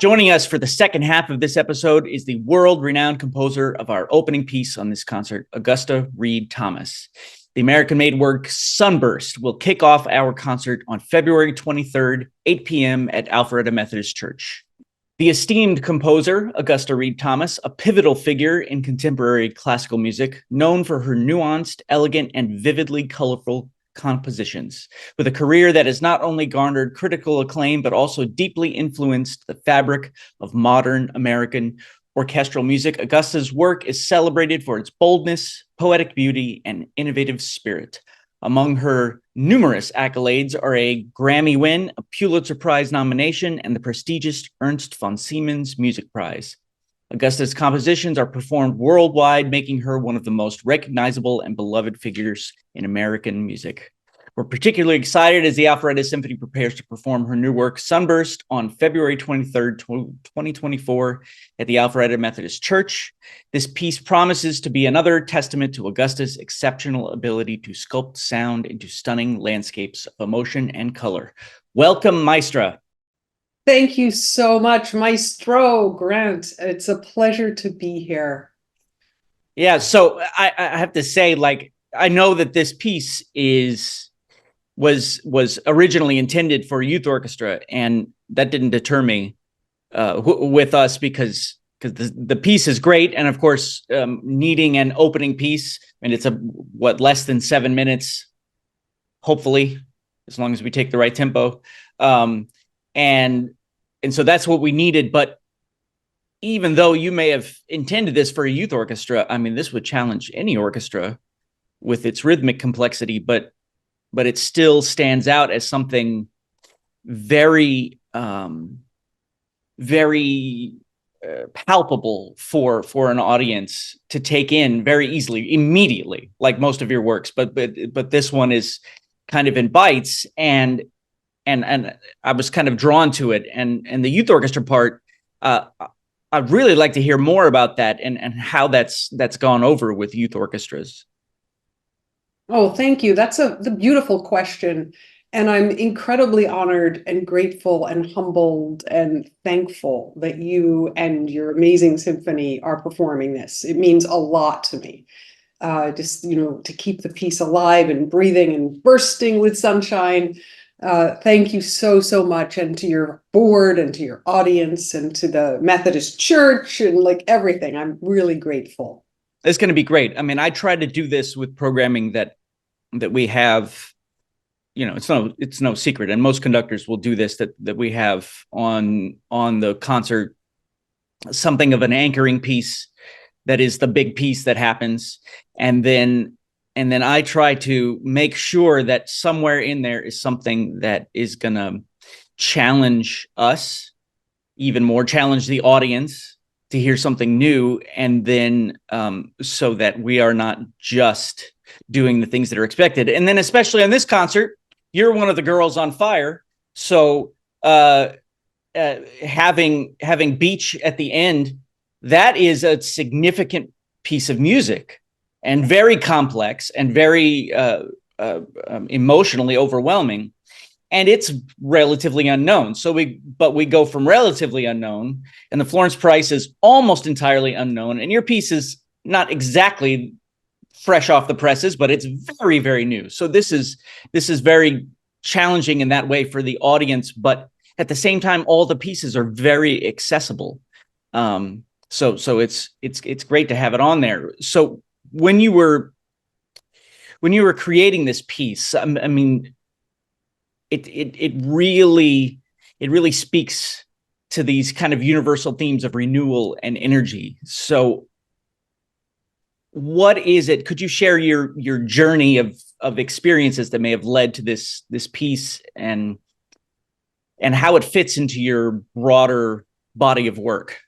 Joining us for the second half of this episode is the world-renowned composer of our opening piece on this concert, Augusta Reed-Thomas. The American-made work Sunburst will kick off our concert on February 23rd, 8 p.m. at Alpharetta Methodist Church. The esteemed composer, Augusta Reed-Thomas, a pivotal figure in contemporary classical music, known for her nuanced, elegant, and vividly colorful compositions, with a career that has not only garnered critical acclaim, but also deeply influenced the fabric of modern American orchestral music. Augusta's work is celebrated for its boldness, poetic beauty, and innovative spirit. Among her numerous accolades are a Grammy win, a Pulitzer Prize nomination, and the prestigious Ernst von Siemens Music Prize. Augusta's compositions are performed worldwide, making her one of the most recognizable and beloved figures in American music. We're particularly excited as the Alpharetta Symphony prepares to perform her new work, Sunburst, on February 23rd, 2024 at the Alpharetta Methodist Church. This piece promises to be another testament to Augusta's exceptional ability to sculpt sound into stunning landscapes of emotion and color. Welcome, Maestra. Thank you so much, Maestro Grant. It's a pleasure to be here. Yeah, so I have to say, I know that this piece was originally intended for a youth orchestra, and that didn't deter me with us because the piece is great, and of course, needing an opening piece, and it's less than 7 minutes, hopefully, as long as we take the right tempo. And so that's what we needed. But even though you may have intended this for a youth orchestra, I mean, this would challenge any orchestra with its rhythmic complexity, but it still stands out as something very, very palpable for an audience to take in very easily, immediately, like most of your works. But this one is kind of in bites, and I was kind of drawn to it, and the youth orchestra part. I'd really like to hear more about that and how that's gone over with youth orchestras. Oh, thank you. That's the beautiful question. And I'm incredibly honored and grateful and humbled and thankful that you and your amazing symphony are performing this. It means a lot to me. Just, to keep the piece alive and breathing and bursting with sunshine. Thank you so much, and to your board and to your audience and to the Methodist Church and everything. I'm really grateful. It's going to be great. I mean, I try to do this with programming that we have. It's no secret, and most conductors will do this. That we have on the concert something of an anchoring piece that is the big piece that happens, and then I try to make sure that somewhere in there is something that is going to challenge us, even more challenge the audience to hear something new, and then so that we are not just doing the things that are expected. And then especially on this concert, you're one of the girls on fire. So having beach at the end, that is a significant piece of music. And very complex and very emotionally overwhelming, and it's relatively unknown. But we go from relatively unknown, and the Florence Price is almost entirely unknown, and your piece is not exactly fresh off the presses, but it's very, very new. So this is very challenging in that way for the audience, but at the same time, all the pieces are very accessible. So it's great to have it on there. So when you were creating this piece, I mean, it really speaks to these kind of universal themes of renewal and energy. So what is it? Could you share your journey of experiences that may have led to this piece and how it fits into your broader body of work?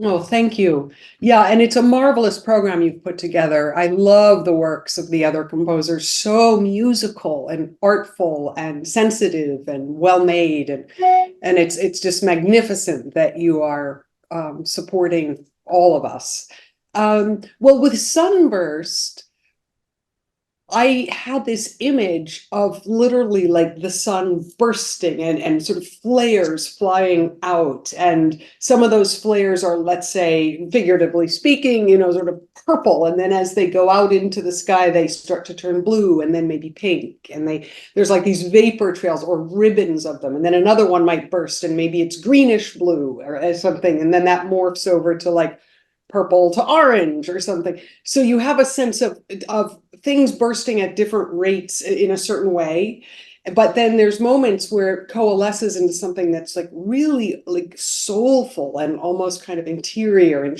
Oh, thank you. Yeah, and it's a marvelous program you've put together. I love the works of the other composers, so musical and artful and sensitive and well-made, and it's just magnificent that you are supporting all of us. Well, with Sunburst, I had this image of literally like the sun bursting and sort of flares flying out. And some of those flares are, let's say, figuratively speaking, sort of purple. And then as they go out into the sky, they start to turn blue and then maybe pink. And there's like these vapor trails or ribbons of them. And then another one might burst and maybe it's greenish blue or something. And then that morphs over to like purple to orange or something. So you have a sense of things bursting at different rates in a certain way. But then there's moments where it coalesces into something that's like really like soulful and almost kind of interior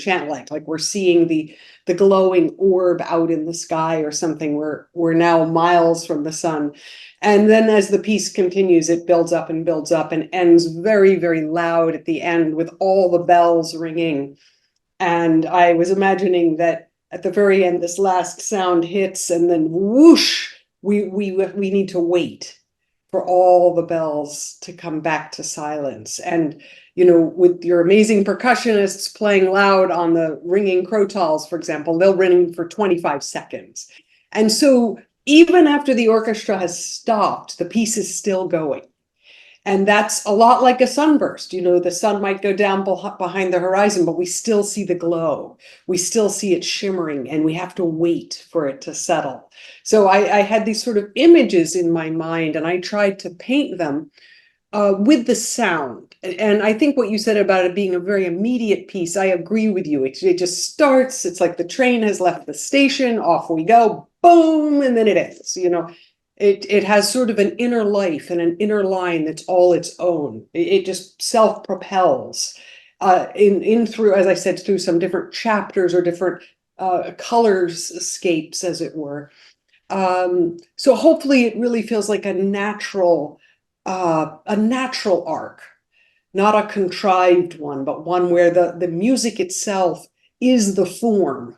like we're seeing the glowing orb out in the sky or something. We're now miles from the sun. And then as the piece continues, it builds up and ends very, very loud at the end with all the bells ringing. And I was imagining that at the very end, this last sound hits, and then whoosh, we need to wait for all the bells to come back to silence. And with your amazing percussionists playing loud on the ringing crotals, for example, they'll ring for 25 seconds. And so even after the orchestra has stopped, the piece is still going. And that's a lot like a sunburst. The sun might go down behind the horizon, but we still see the glow. We still see it shimmering, and we have to wait for it to settle. So I had these sort of images in my mind, and I tried to paint them with the sound. And I think what you said about it being a very immediate piece, I agree with you. It just starts. It's like the train has left the station, off we go, boom, and then it ends. It has sort of an inner life and an inner line that's all its own. It just self-propels in through, as I said, through some different chapters or different colors escapes, as it were. So hopefully it really feels like a natural arc, not a contrived one, but one where the music itself is the form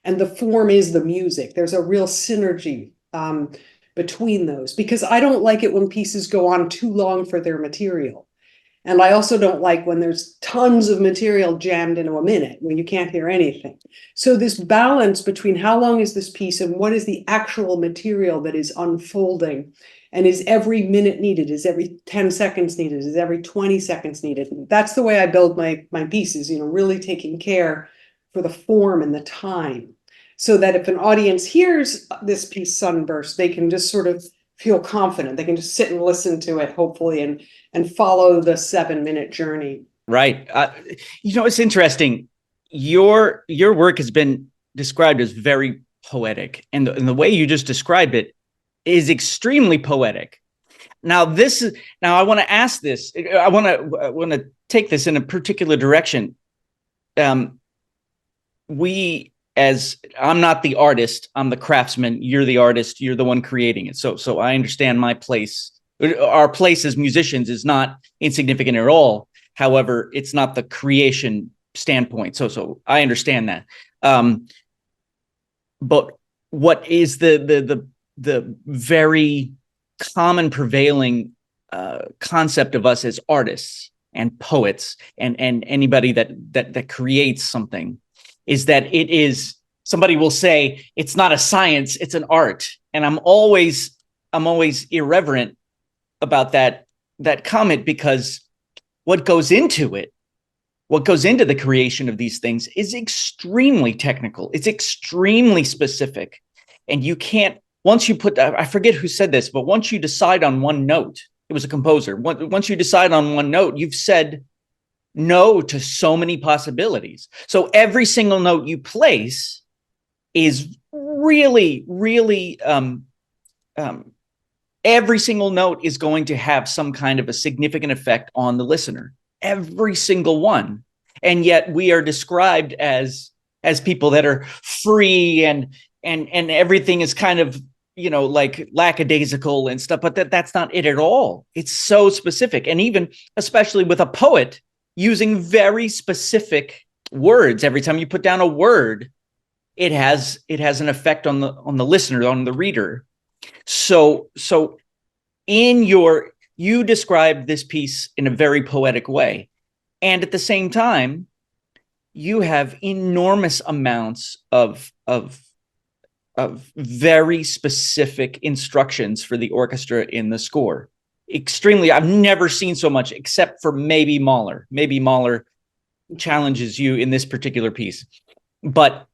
and the form is the music. There's a real synergy between those, because I don't like it when pieces go on too long for their material. And I also don't like when there's tons of material jammed into a minute when you can't hear anything. So this balance between how long is this piece and what is the actual material that is unfolding, and is every minute needed? Is every 10 seconds needed? Is every 20 seconds needed? That's the way I build my pieces, really taking care for the form and the time, so that if an audience hears this piece, Sunburst, they can just sort of feel confident. They can just sit and listen to it, hopefully, and follow the 7-minute journey. Right. It's interesting. Your work has been described as very poetic, and the way you just described it is extremely poetic. Now I want to ask this. I want to take this in a particular direction. As I'm not the artist, I'm the craftsman. You're the artist. You're the one creating it. So I understand my place. Our place as musicians is not insignificant at all. However, it's not the creation standpoint. So I understand that. But what is the very common prevailing concept of us as artists and poets and anybody that creates something is that it is, somebody will say it's not a science, it's an art. And I'm always irreverent about that comment, because what goes into the creation of these things is extremely technical. It's extremely specific. And you can't, once you put, I forget who said this, but once you decide on one note, it was a composer. Once you decide on one note, you've said no to so many possibilities. So every single note you place is really, really, every single note is going to have some kind of a significant effect on the listener. Every single one. And yet we are described as people that are free and everything is kind of, like lackadaisical and stuff, but that's not it at all. It's so specific. And even especially with a poet, using very specific words. Every time you put down a word, it has an effect on the listener, on the reader. So you described this piece in a very poetic way. And at the same time, you have enormous amounts of very specific instructions for the orchestra in the score. Extremely, I've never seen so much, except for maybe Mahler. Maybe Mahler challenges you in this particular piece. But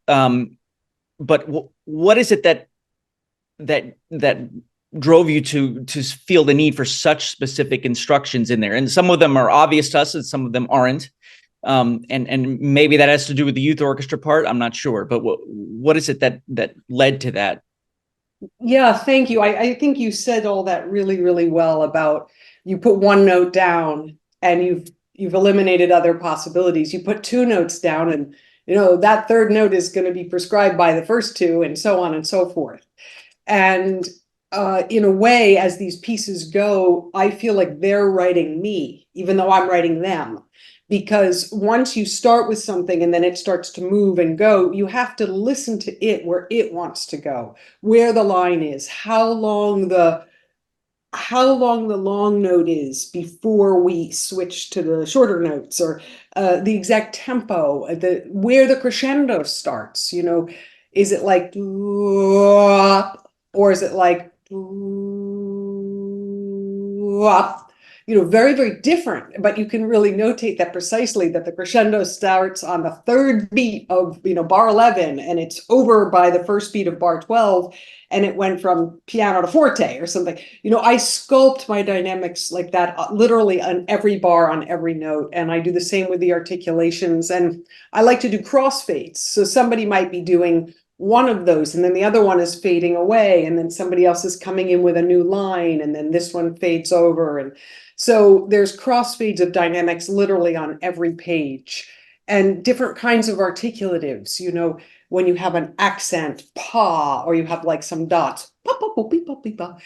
what is it that drove you to feel the need for such specific instructions in there? And some of them are obvious to us, and some of them aren't. And maybe that has to do with the youth orchestra part. I'm not sure, but what is it that led to that? Yeah, thank you. I think you said all that really, really well about you put one note down and you've eliminated other possibilities. You put two notes down and that third note is going to be prescribed by the first two, and so on and so forth. And in a way, as these pieces go, I feel like they're writing me, even though I'm writing them. Because once you start with something and then it starts to move and go, you have to listen to it where it wants to go, where the line is, how long the long note is before we switch to the shorter notes, or the exact tempo, where the crescendo starts. Is it like, or is it like, very, very different, but you can really notate that precisely, that the crescendo starts on the third beat of, bar 11, and it's over by the first beat of bar 12, and it went from piano to forte or something. I sculpt my dynamics like that, literally on every bar, on every note, and I do the same with the articulations, and I like to do crossfades. So somebody might be doing one of those, and then the other one is fading away, and then somebody else is coming in with a new line, and then this one fades over. And so there's crossfades of dynamics literally on every page, and different kinds of articulatives, when you have an accent, pa, or you have like some dots, pa, pa, pa, pa, pa, pa,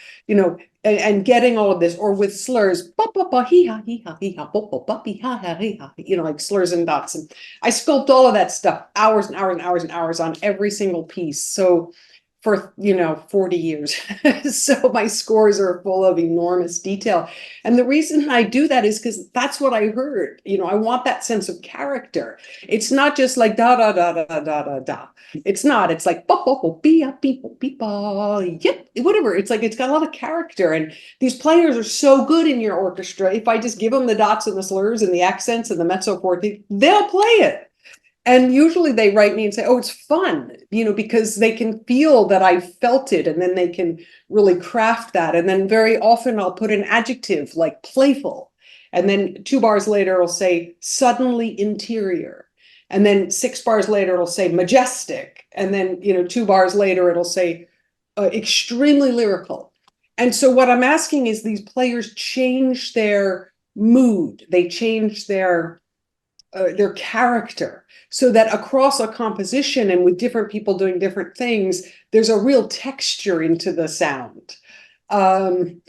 and getting all of this, or with slurs, pa, pa, pa, hee, ha, hee, ha, hee, ha, pa, pa, pa, hee, ha, ha, hee, ha, like slurs and dots. And I sculpt all of that stuff, hours and hours and hours and hours on every single piece. So for 40 years. So my scores are full of enormous detail. And the reason I do that is because that's what I heard. I want that sense of character. It's not just like da da da da da da da. It's not. It's like bo bo bo beep beep beep yep, whatever. It's like it's got a lot of character. And these players are so good in your orchestra. If I just give them the dots and the slurs and the accents and the mezzo forte, they'll play it. And usually they write me and say, oh, it's fun, because they can feel that I felt it, and then they can really craft that. And then very often I'll put an adjective like playful. And then 2 bars later, it'll say suddenly interior. And then 6 bars later, it'll say majestic. And then, 2 bars later, it'll say extremely lyrical. And so what I'm asking is these players change their mood. They change their character, so that across a composition and with different people doing different things, there's a real texture into the sound. And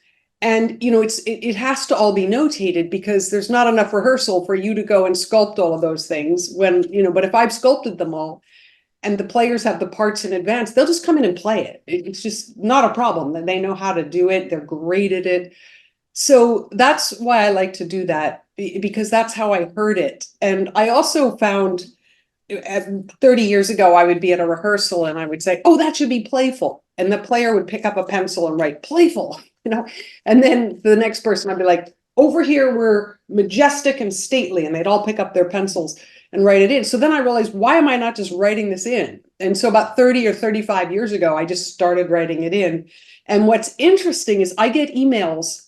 it has to all be notated, because there's not enough rehearsal for you to go and sculpt all of those things but if I've sculpted them all and the players have the parts in advance, they'll just come in and play it. It's just not a problem. They know how to do it. They're great at it. So that's why I like to do that, because that's how I heard it. And I also found 30 years ago, I would be at a rehearsal and I would say, oh, that should be playful. And the player would pick up a pencil and write playful, and then the next person I'd be like, over here, we're majestic and stately. And they'd all pick up their pencils and write it in. So then I realized, why am I not just writing this in? And so about 30 or 35 years ago, I just started writing it in. And what's interesting is I get emails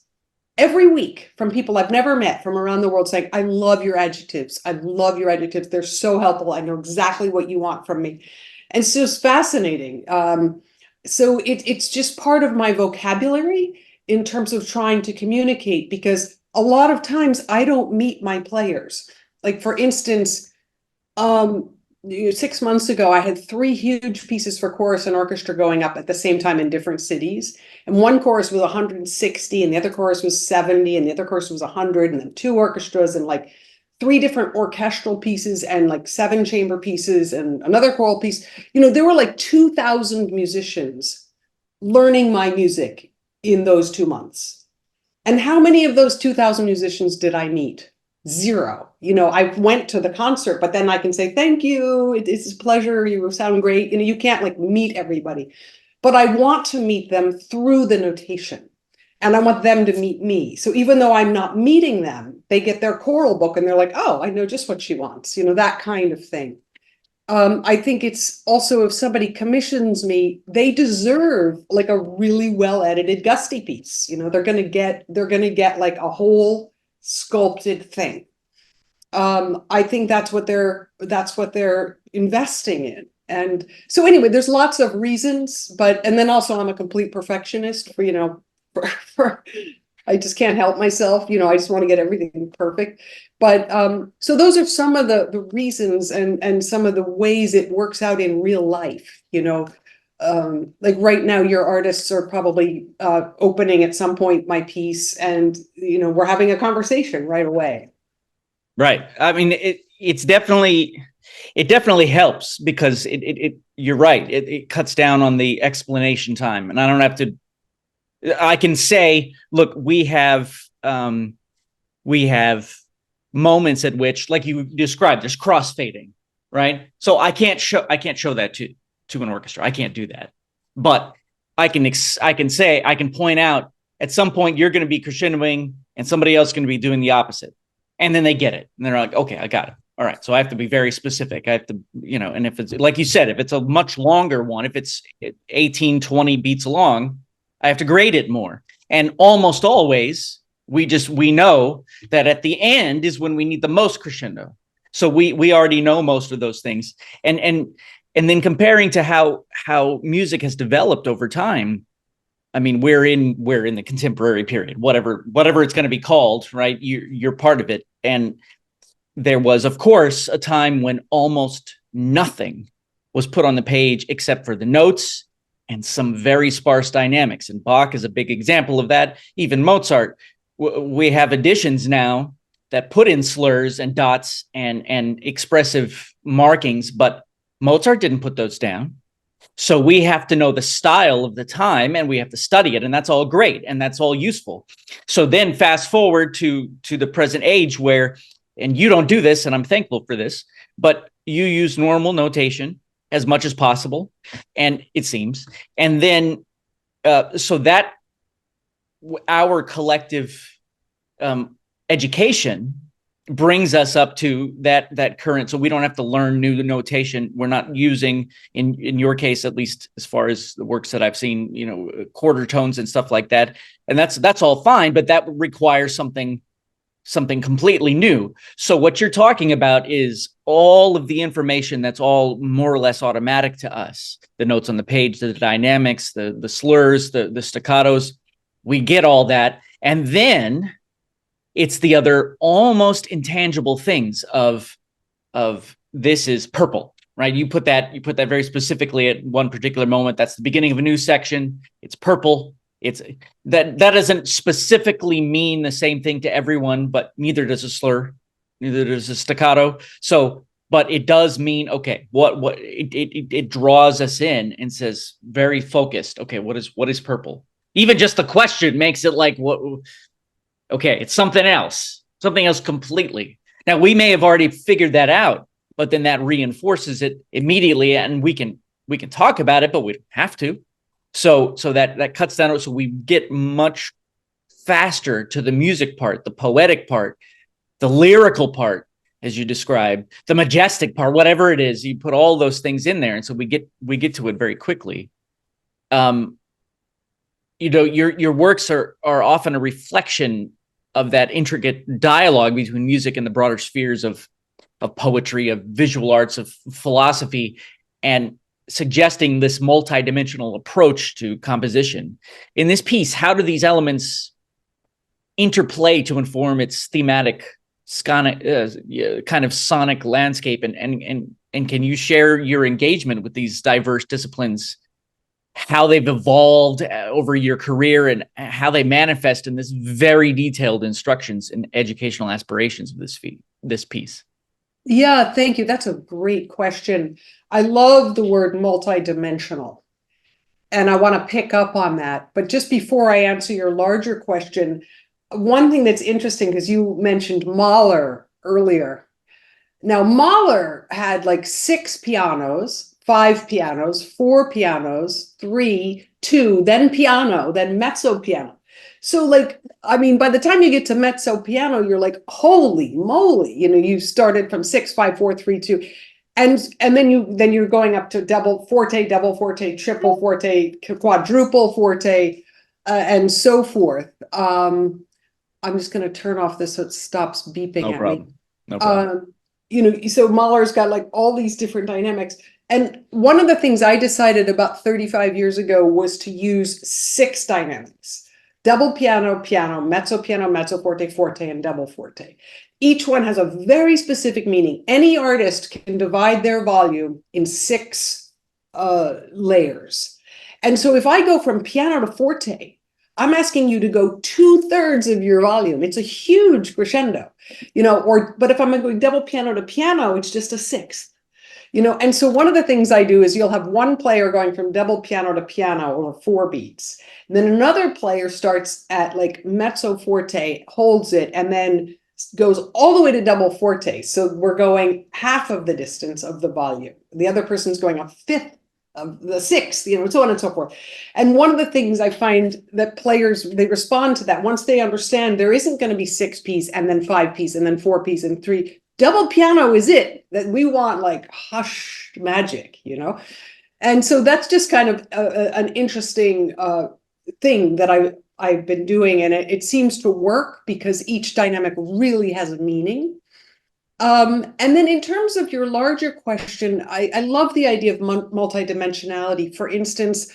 every week from people I've never met from around the world saying, I love your adjectives. I love your adjectives. They're so helpful. I know exactly what you want from me. And it's just fascinating. So it's just part of my vocabulary in terms of trying to communicate, because a lot of times I don't meet my players. Like, for instance, 6 months ago, I had 3 huge pieces for chorus and orchestra going up at the same time in different cities. And one chorus was 160, and the other chorus was 70, and the other chorus was 100, and then 2 orchestras, and like 3 different orchestral pieces, and like 7 chamber pieces, and another choral piece. There were like 2,000 musicians learning my music in those 2 months. And how many of those 2,000 musicians did I meet? Zero. I went to the concert, but then I can say, thank you. It's a pleasure. You sound great. You can't like meet everybody, but I want to meet them through the notation. And I want them to meet me. So even though I'm not meeting them, they get their choral book and they're like, oh, I know just what she wants, that kind of thing. I think it's also, if somebody commissions me, they deserve like a really well edited Gusty piece. They're gonna get like a whole sculpted thing. I think that's what they're investing in. And so anyway, there's lots of reasons, and then also I'm a complete perfectionist for I just can't help myself. I just want to get everything perfect. But so those are some of the reasons and some of the ways it works out in real life. Like right now, your artists are probably opening at some point my piece, and we're having a conversation right away. Right. I mean, it definitely helps because you're right. It cuts down on the explanation time, and I don't have to. I can say, look, we have moments at which, like you described, there's crossfading, right? So I can't show that to an orchestra. I can't do that, but I can point out at some point you're going to be crescendoing and somebody else is going to be doing the opposite, and then they get it and they're like, okay, I got it. All right, so I have to be very specific. I have to, and if it's like you said, if it's a much longer one, if it's 18, 20 beats long, I have to grade it more. And almost always we know that at the end is when we need the most crescendo. So we already know most of those things. And then comparing to how music has developed over time, I mean, we're in the contemporary period, whatever it's going to be called, right? You're part of it. And there was, of course, a time when almost nothing was put on the page except for the notes and some very sparse dynamics. And Bach is a big example of that. Even Mozart, we have editions now that put in slurs and dots and expressive markings, but Mozart didn't put those down. So we have to know the style of the time and we have to study it. And that's all great. And that's all useful. So then fast forward to the present age where, and you don't do this, and I'm thankful for this, but you use normal notation as much as possible, and it seems, and then so that our collective education brings us up to that current, so we don't have to learn new notation. We're not using, in your case, at least as far as the works that I've seen, quarter tones and stuff like that, and that's all fine, but that requires something completely new. So what you're talking about is all of the information that's all more or less automatic to us. The notes on the page, the dynamics, the slurs, the staccatos, we get all that. And then it's the other almost intangible things of this is purple, right? You put that very specifically at one particular moment. That's the beginning of a new section. It's purple. It's that doesn't specifically mean the same thing to everyone, but neither does a slur, neither does a staccato. So, but it does mean, okay, what it draws us in and says very focused. Okay, what is purple? Even just the question makes it like, what? Okay, it's something else completely. Now we may have already figured that out, but then that reinforces it immediately, and we can talk about it, but we don't have to. So that cuts down. So we get much faster to the music part, the poetic part, the lyrical part, as you described, the majestic part, whatever it is. You put all those things in there, and so we get to it very quickly. Your works are often a reflection of that intricate dialogue between music and the broader spheres of poetry, of visual arts, of philosophy, and suggesting this multidimensional approach to composition. In this piece, how do these elements interplay to inform its thematic kind of sonic landscape? And can you share your engagement with these diverse disciplines, how they've evolved over your career, and how they manifest in this very detailed instructions and educational aspirations of this piece? Yeah, thank you. That's a great question. I love the word multidimensional, and I want to pick up on that. But just before I answer your larger question, one thing that's interesting, because you mentioned Mahler earlier. Now, Mahler had like 6 pianos, 5 pianos, 4 pianos, 3, 2, then piano, then mezzo piano. So like, I mean, by the time you get to mezzo piano, you're like, holy moly, you started from 6, 5, 4, 3, 2. And then you're going up to double forte, triple forte, quadruple forte, and so forth. I'm just going to turn off this so it stops beeping No at problem. me. No problem. So Mahler's got like all these different dynamics. And one of the things I decided about 35 years ago was to use 6 dynamics: double piano, piano, mezzo forte, forte, and double forte. Each one has a very specific meaning. Any artist can divide their volume in 6 layers. And so if I go from piano to forte, I'm asking you to go 2/3 of your volume. It's a huge crescendo, but if I'm going double piano to piano, it's just a 1/6. And so one of the things I do is you'll have one player going from double piano to piano over 4 beats. And then another player starts at like mezzo forte, holds it, and then goes all the way to double forte. So we're going half of the distance of the volume. The other person's going 1/5 of the 6th, so on and so forth. And one of the things I find that players, they respond to that once they understand there isn't going to be 6 piece and then 5 piece and then 4 piece and 3. Double piano is it, that we want like hushed magic, And so that's just kind of an interesting thing that I've been doing, and it seems to work because each dynamic really has a meaning. And then in terms of your larger question, I love the idea of multidimensionality. For instance,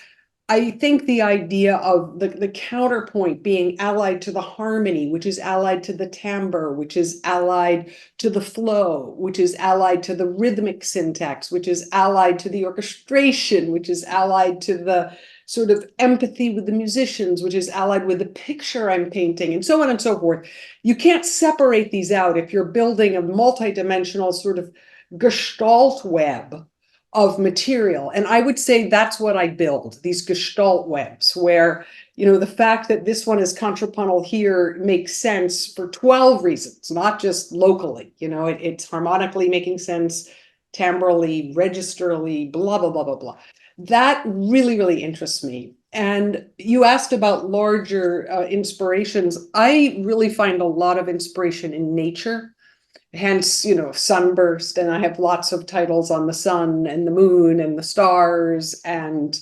I think the idea of the counterpoint being allied to the harmony, which is allied to the timbre, which is allied to the flow, which is allied to the rhythmic syntax, which is allied to the orchestration, which is allied to the sort of empathy with the musicians, which is allied with the picture I'm painting, and so on and so forth. You can't separate these out if you're building a multidimensional sort of gestalt web of material. And I would say that's what I build, these gestalt webs, where, the fact that this one is contrapuntal here makes sense for 12 reasons, not just locally. It's harmonically making sense, timbrally, registerly, blah, blah, blah, blah, blah. That really, really interests me. And you asked about larger inspirations. I really find a lot of inspiration in nature. Hence, Sunburst, and I have lots of titles on the sun and the moon and the stars and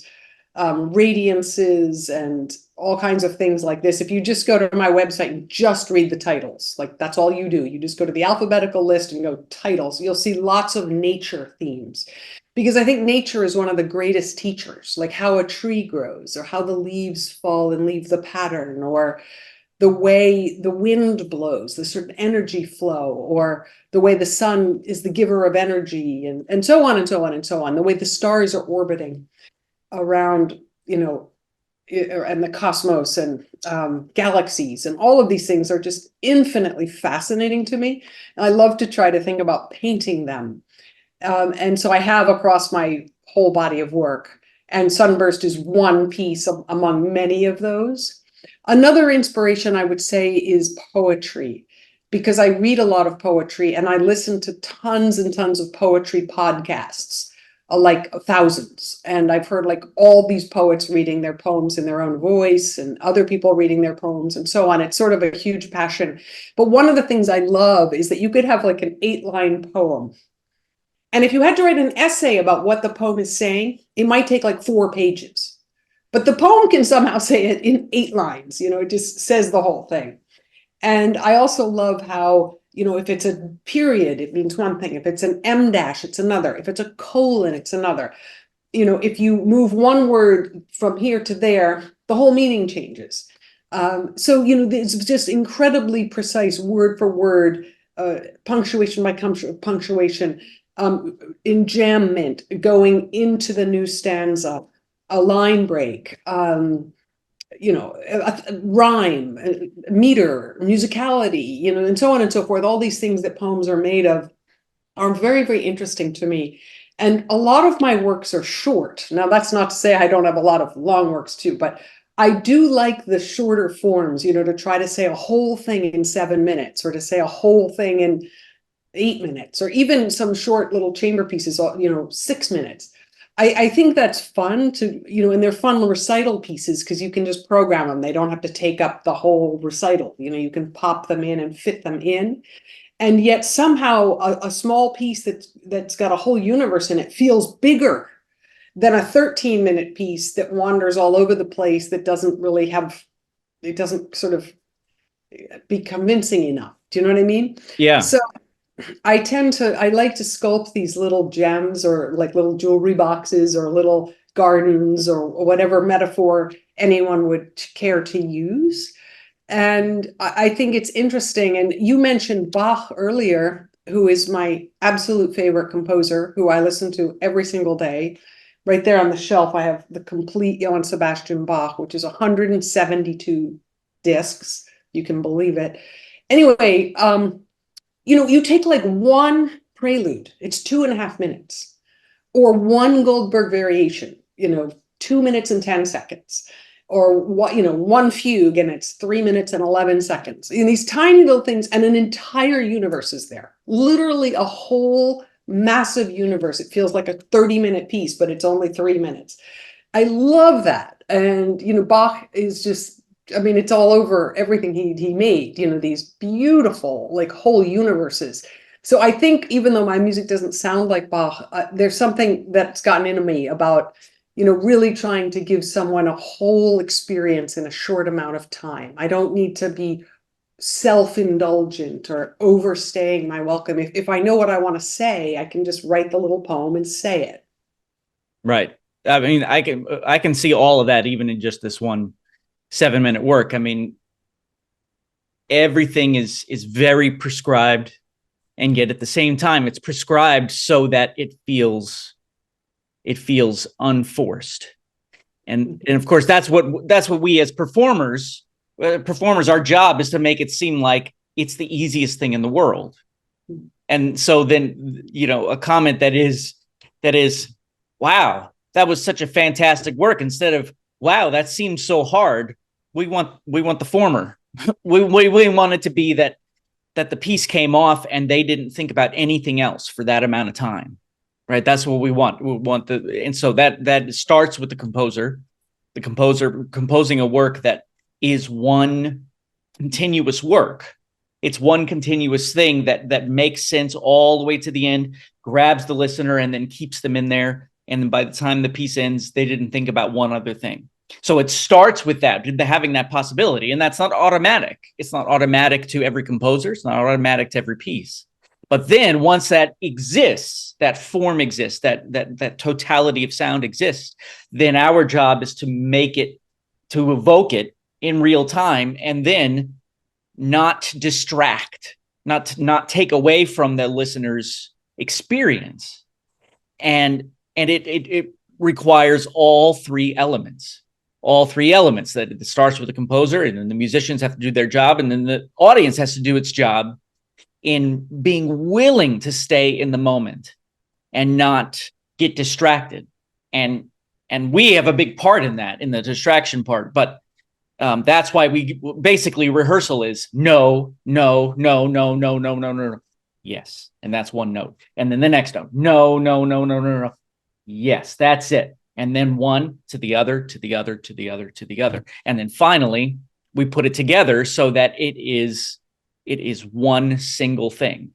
radiances and all kinds of things like this. If you just go to my website and just read the titles, like that's all you do. You just go to the alphabetical list and go titles. You'll see lots of nature themes, because I think nature is one of the greatest teachers, like how a tree grows or how the leaves fall and leave the pattern, or the way the wind blows, the sort of energy flow, or the way the sun is the giver of energy, and so on and so on and so on, the way the stars are orbiting around, and the cosmos and galaxies, and all of these things are just infinitely fascinating to me. And I love to try to think about painting them. And so I have across my whole body of work, and Sunburst is one piece among many of those. Another inspiration, I would say, is poetry, because I read a lot of poetry and I listen to tons and tons of poetry podcasts, like thousands. And I've heard like all these poets reading their poems in their own voice and other people reading their poems and so on. It's sort of a huge passion. But one of the things I love is that you could have like an 8-line poem. And if you had to write an essay about what the poem is saying, it might take like 4 pages. But the poem can somehow say it in 8 lines. It just says the whole thing. And I also love how, if it's a period, it means one thing. If it's an M dash, it's another. If it's a colon, it's another. If you move one word from here to there, the whole meaning changes. So, it's just incredibly precise word for word, punctuation by punctuation, enjambment going into the new stanza, a line break, a rhyme, meter, musicality, and so on and so forth. All these things that poems are made of are very, very interesting to me. And a lot of my works are short. Now, that's not to say I don't have a lot of long works too, but I do like the shorter forms, to try to say a whole thing in 7 minutes, or to say a whole thing in 8 minutes, or even some short little chamber pieces, 6 minutes. I think that's fun and they're fun recital pieces because you can just program them. They don't have to take up the whole recital. You can pop them in and fit them in. And yet somehow a small piece that's got a whole universe in it feels bigger than a 13-minute piece that wanders all over the place, that it doesn't sort of be convincing enough. Do you know what I mean? Yeah. So I like to sculpt these little gems, or like little jewelry boxes, or little gardens, or whatever metaphor anyone would care to use. And I think it's interesting. And you mentioned Bach earlier, who is my absolute favorite composer, who I listen to every single day. Right there on the shelf, I have the complete Johann Sebastian Bach, which is 172 discs. You can believe it. Anyway, you take like one prelude, it's 2.5 minutes, or one Goldberg variation, 2 minutes and 10 seconds, or what, one fugue, and it's 3 minutes and 11 seconds. And these tiny little things, and an entire universe is there, literally a whole massive universe. It feels like a 30-minute piece, but it's only 3 minutes. I love that. And, Bach is just, it's all over everything he made, these beautiful, like, whole universes. So I think even though my music doesn't sound like Bach, there's something that's gotten into me about, really trying to give someone a whole experience in a short amount of time. I don't need to be self-indulgent or overstaying my welcome. If I know what I want to say, I can just write the little poem and say it. Right. I mean, I can see all of that even in just this one 7-minute work. I mean, everything is very prescribed, and yet at the same time, it's prescribed so that it feels unforced. And of course, that's what we as performers, our job is to make it seem like it's the easiest thing in the world. And so then, a comment that is, wow, that was such a fantastic work, instead of, wow, that seems so hard. We want the former. we want it to be that the piece came off and they didn't think about anything else for that amount of time. Right. That's what we want. And so that starts with the composer composing a work that is one continuous work. It's one continuous thing that makes sense all the way to the end, grabs the listener, and then keeps them in there. And then by the time the piece ends, they didn't think about one other thing. So it starts with that, having that possibility. And that's not automatic. It's not automatic to every composer. It's not automatic to every piece. But then once that exists, that form exists, that totality of sound exists, then our job is to evoke it in real time, and then not distract, not take away from the listener's experience. And it requires all three elements. That it starts with the composer, and then the musicians have to do their job, and then the audience has to do its job in being willing to stay in the moment and not get distracted. And we have a big part in that, in the distraction part. But that's why we basically, rehearsal is no, no, no, no, no, no, no, no, no. Yes. And that's one note. And then the next note, no, no, no, no, no, no. Yes, that's it. And then one to the other, to the other, to the other, to the other. And then finally, we put it together so that it is one single thing.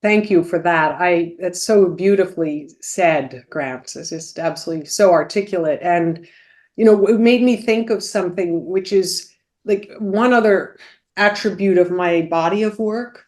Thank you for that. That's so beautifully said, Grant. It's just absolutely so articulate. And, it made me think of something which is like one other attribute of my body of work.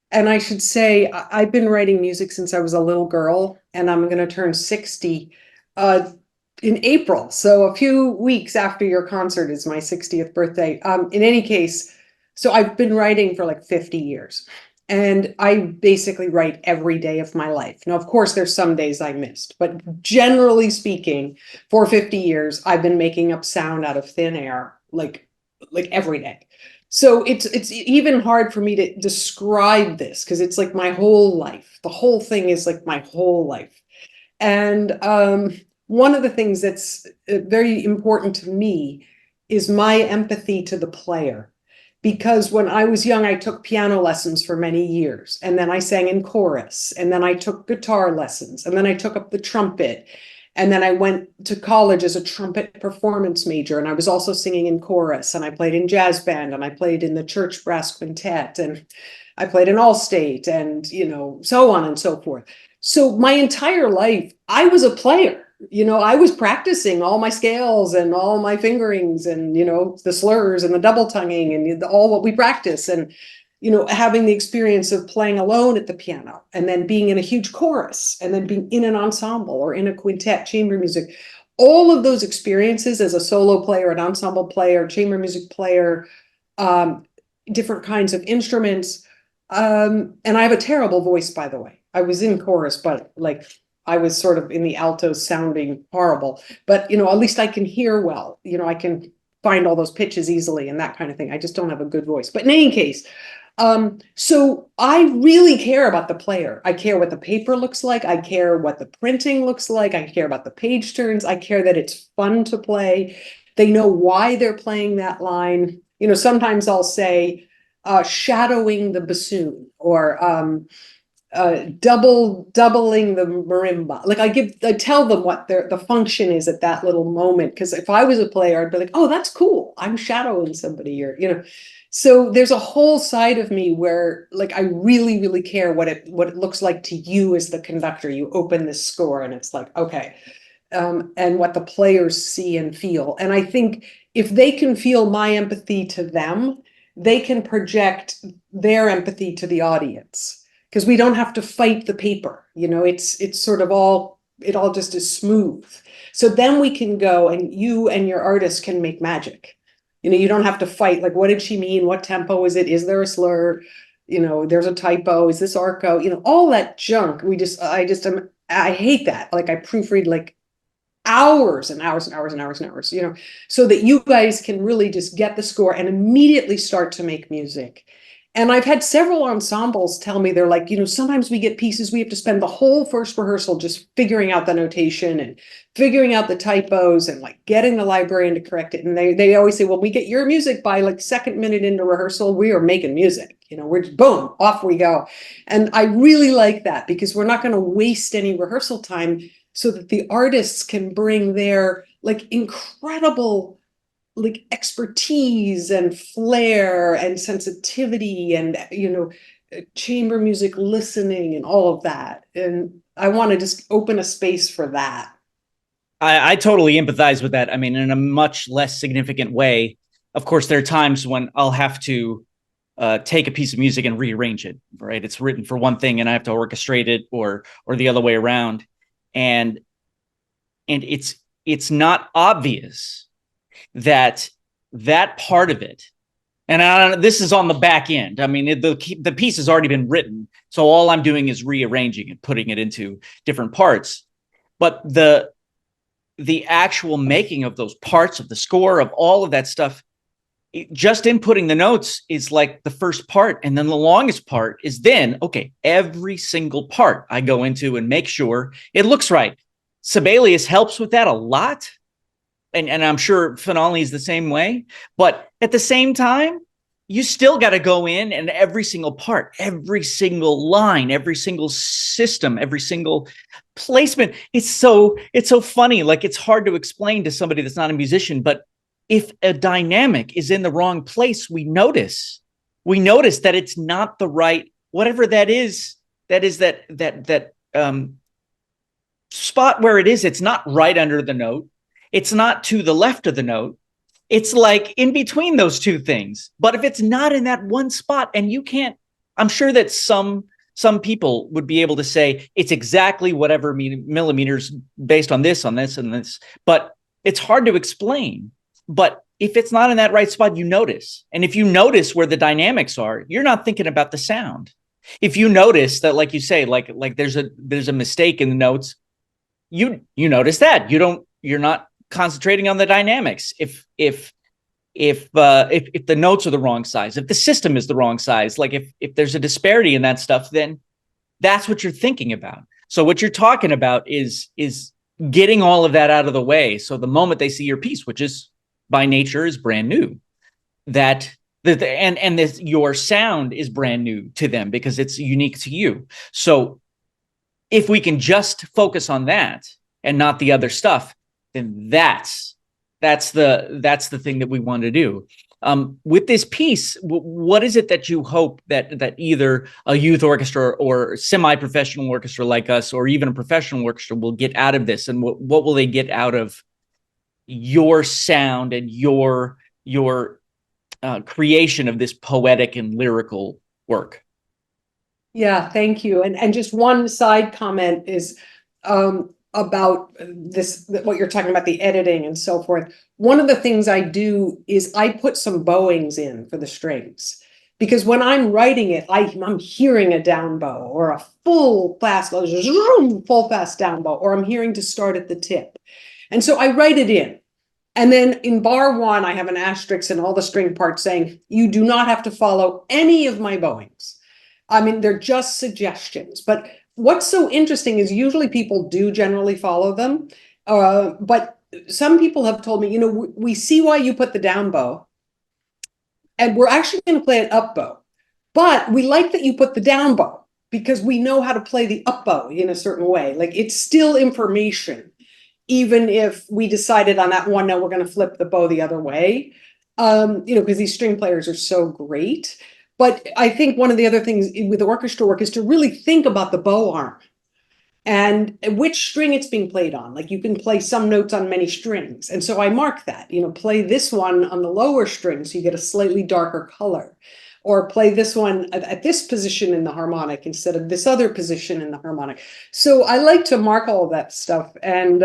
And I should say, I've been writing music since I was a little girl, and I'm going to turn 60 in April. So a few weeks after your concert is my 60th birthday. In any case, so I've been writing for like 50 years. And I basically write every day of my life. Now, of course, there's some days I missed, but generally speaking, for 50 years, I've been making up sound out of thin air, like every day. So it's even hard for me to describe this, because it's like my whole life. The whole thing is like my whole life. And one of the things that's very important to me is my empathy to the player. Because when I was young, I took piano lessons for many years, and then I sang in chorus, and then I took guitar lessons, and then I took up the trumpet, and then I went to college as a trumpet performance major, and I was also singing in chorus, and I played in jazz band, and I played in the church brass quintet, and I played in Allstate, and so on and so forth. So my entire life, I was a player. I was practicing all my scales and all my fingerings and, the slurs and the double tonguing and all what we practice. And, having the experience of playing alone at the piano and then being in a huge chorus and then being in an ensemble or in a quintet, chamber music, all of those experiences as a solo player, an ensemble player, chamber music player, different kinds of instruments. And I have a terrible voice, by the way. I was in chorus, but I was sort of in the alto sounding horrible, but at least I can hear well, I can find all those pitches easily and that kind of thing. I just don't have a good voice. But in any case, so I really care about the player. I care what the paper looks like. I care what the printing looks like. I care about the page turns. I care that it's fun to play. They know why they're playing that line. Sometimes I'll say shadowing the bassoon or doubling the marimba. I tell them what the function is at that little moment. Because if I was a player, I'd be like, oh, that's cool. I'm shadowing somebody, or So there's a whole side of me where I really, really care what it looks like to you as the conductor. You open this score and it's like, okay. And what the players see and feel. And I think if they can feel my empathy to them, they can project their empathy to the audience. Because we don't have to fight the paper, it's sort of it all just is smooth. So then we can go and you and your artist can make magic. You don't have to fight. What did she mean? What tempo is it? Is there a slur? There's a typo. Is this arco? All that junk. I hate that. I proofread hours and hours and hours and hours and hours, so that you guys can really just get the score and immediately start to make music. And I've had several ensembles tell me, they're like, sometimes we get pieces, we have to spend the whole first rehearsal just figuring out the notation and figuring out the typos and getting the librarian to correct it. And they always say, well, we get your music by second minute into rehearsal, we are making music, we're just boom, off we go. And I really like that because we're not going to waste any rehearsal time so that the artists can bring their incredible expertise and flair and sensitivity and chamber music listening and all of that. And I want to just open a space for that. I totally empathize with that. I mean, in a much less significant way. Of course, there are times when I'll have to take a piece of music and rearrange it, right? It's written for one thing and I have to orchestrate it or the other way around. And it's not obvious that part of it, and this is on the back end. I mean, the piece has already been written, so all I'm doing is rearranging it, putting it into different parts. But the actual making of those parts of the score, of all of that stuff, just inputting the notes is the first part, and then the longest part is then, okay, every single part I go into and make sure it looks right. Sibelius helps with that a lot. And I'm sure Finale is the same way. But at the same time, you still got to go in and every single part, every single line, every single system, every single placement. It's so funny. It's hard to explain to somebody that's not a musician. But if a dynamic is in the wrong place, we notice that it's not the right, whatever that is that spot where it is. It's not right under the note. It's not to the left of the note. It's in between those two things. But if it's not in that one spot, and you can't, I'm sure that some people would be able to say it's exactly whatever millimeters based on this, and this. But it's hard to explain. But if it's not in that right spot, you notice. And if you notice where the dynamics are, you're not thinking about the sound. If you notice that, like you say, there's a mistake in the notes, you notice that. You're not concentrating on the dynamics. If the notes are the wrong size, if the system is the wrong size, if there's a disparity in that stuff, then that's what you're thinking about. So what you're talking about is getting all of that out of the way. So the moment they see your piece, which is by nature is brand new. And this, your sound is brand new to them because it's unique to you. So if we can just focus on that and not the other stuff, then that's the thing that we want to do. With this piece, what is it that you hope that either a youth orchestra or semi-professional orchestra like us, or even a professional orchestra, will get out of this, and what will they get out of your sound and your creation of this poetic and lyrical work? Yeah, thank you. And just one side comment is about this, what you're talking about, the editing and so forth. One of the things I do is I put some bowings in for the strings, because when I'm writing it, I'm hearing a down bow or a full fast down bow, or I'm hearing to start at the tip. And so I write it in. And then in bar one, I have an asterisk in all the string parts saying, you do not have to follow any of my bowings. I mean, they're just suggestions. But what's so interesting is usually people do generally follow them. But some people have told me, we see why you put the down bow, and we're actually going to play an up bow. But we like that you put the down bow because we know how to play the up bow in a certain way. Like, it's still information, even if we decided on that one, no, we're going to flip the bow the other way, because these string players are so great. But I think one of the other things with orchestra work is to really think about the bow arm and which string it's being played on. Like, you can play some notes on many strings. And so I mark that, play this one on the lower string so you get a slightly darker color, or play this one at this position in the harmonic instead of this other position in the harmonic. So I like to mark all of that stuff. And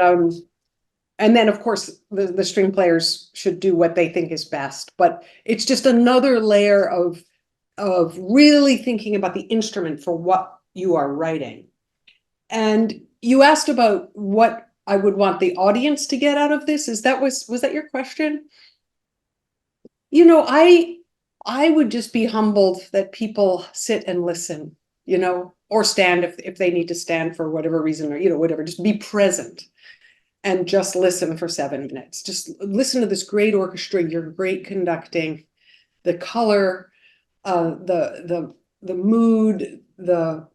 then, of course, the string players should do what they think is best. But it's just another layer of really thinking about the instrument for what you are writing. And you asked about what I would want the audience to get out of this. Was that your question? I would just be humbled that people sit and listen, or stand if they need to stand for whatever reason, or, whatever. Just be present and just listen for 7 minutes. Just listen to this great orchestra, your great conducting, the color, the mood, the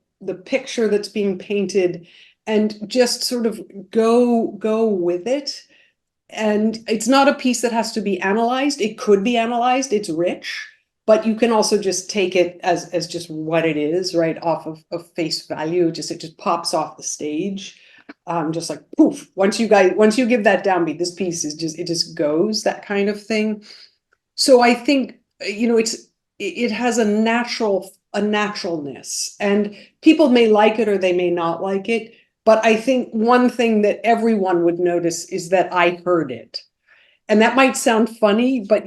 picture that's being painted, and just sort of go with it. And it's not a piece that has to be analyzed. It could be analyzed. It's rich, but you can also just take it as just what it is, right off of face value. It just pops off the stage, just like poof. Once you give that downbeat, this piece it just goes, that kind of thing. So I think it has a naturalness, and people may like it or they may not like it. But I think one thing that everyone would notice is that I heard it. And that might sound funny, but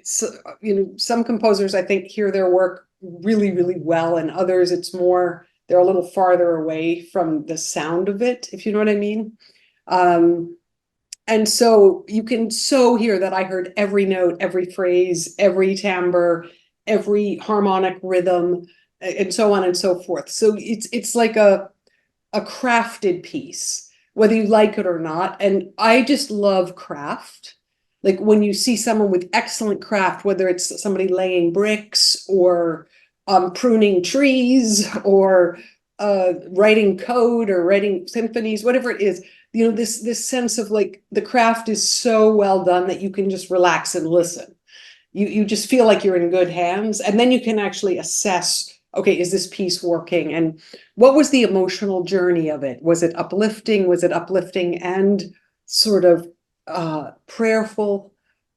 some composers, I think, hear their work really, really well, and others it's more they're a little farther away from the sound of it, if you know what I mean. And so you can hear that I heard every note, every phrase, every timbre, every harmonic rhythm, and so on and so forth. So it's like a crafted piece, whether you like it or not. And I just love craft. Like, when you see someone with excellent craft, whether it's somebody laying bricks or pruning trees or writing code or writing symphonies, whatever it is, this sense of like the craft is so well done that you can just relax and listen. You just feel like you're in good hands, and then you can actually assess, okay, is this piece working? And what was the emotional journey of it? Was it uplifting? Was it uplifting and sort of prayerful,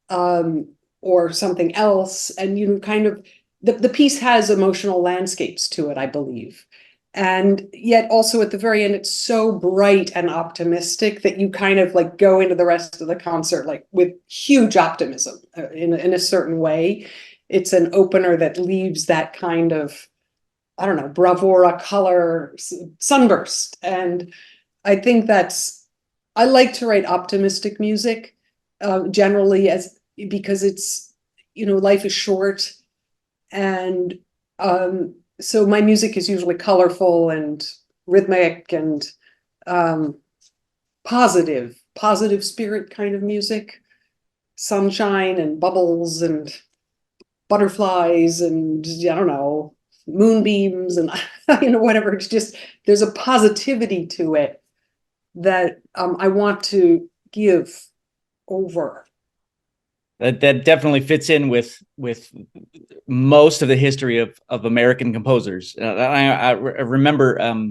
or something else? And kind of the piece has emotional landscapes to it, I believe. And yet also at the very end, it's so bright and optimistic that you kind of like go into the rest of the concert like with huge optimism in a certain way. It's an opener that leaves that kind of, I don't know, bravura color, sunburst. And I think I like to write optimistic music, generally, because it's, life is short. And so my music is usually colorful and rhythmic and positive spirit kind of music. sunshine and bubbles and butterflies and I don't know, moonbeams and whatever. It's just there's a positivity to it that I want to give over. That definitely fits in with most of the history of American composers. I remember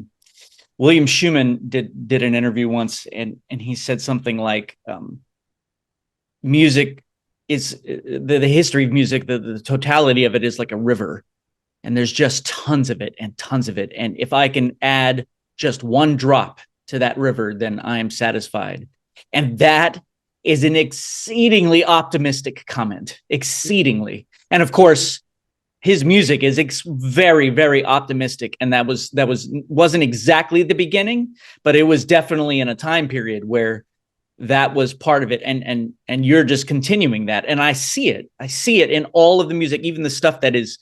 William Schumann did an interview once, and he said something like, music is the history of music, the totality of it is like a river, and there's just tons of it and tons of it. And if I can add just one drop to that river, then I am satisfied. And that is an exceedingly optimistic comment, exceedingly. And of course, his music is very, very optimistic. And wasn't exactly the beginning, but it was definitely in a time period where that was part of it. And you're just continuing that. And I see it in all of the music, even the stuff that is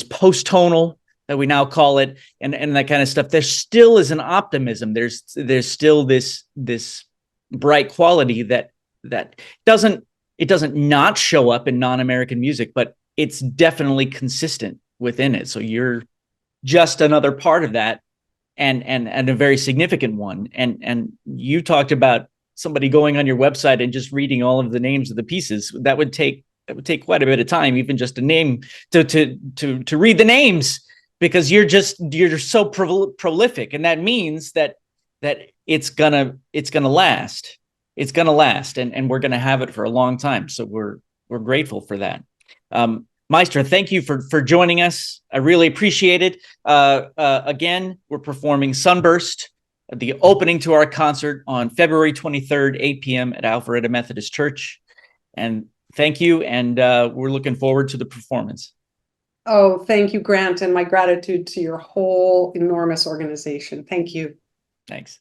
post-tonal, that we now call it, and that kind of stuff. There still is an optimism. There's still this bright quality that doesn't not show up in non-American music, but it's definitely consistent within it. So you're just another part of that, and a very significant one. And you talked about somebody going on your website and just reading all of the names of the pieces. That would take quite a bit of time, even just a name to read the names, because you're so prolific, and that means that it's gonna last. It's gonna last, and we're gonna have it for a long time. So we're grateful for that. Maestro, thank you for joining us. I really appreciate it. Again, we're performing Sunburst, the opening to our concert on February 23rd, 8 p.m. at Alpharetta Methodist Church. And thank you, and we're looking forward to the performance. Oh, thank you, Grant, and my gratitude to your whole enormous organization. Thank you. Thanks.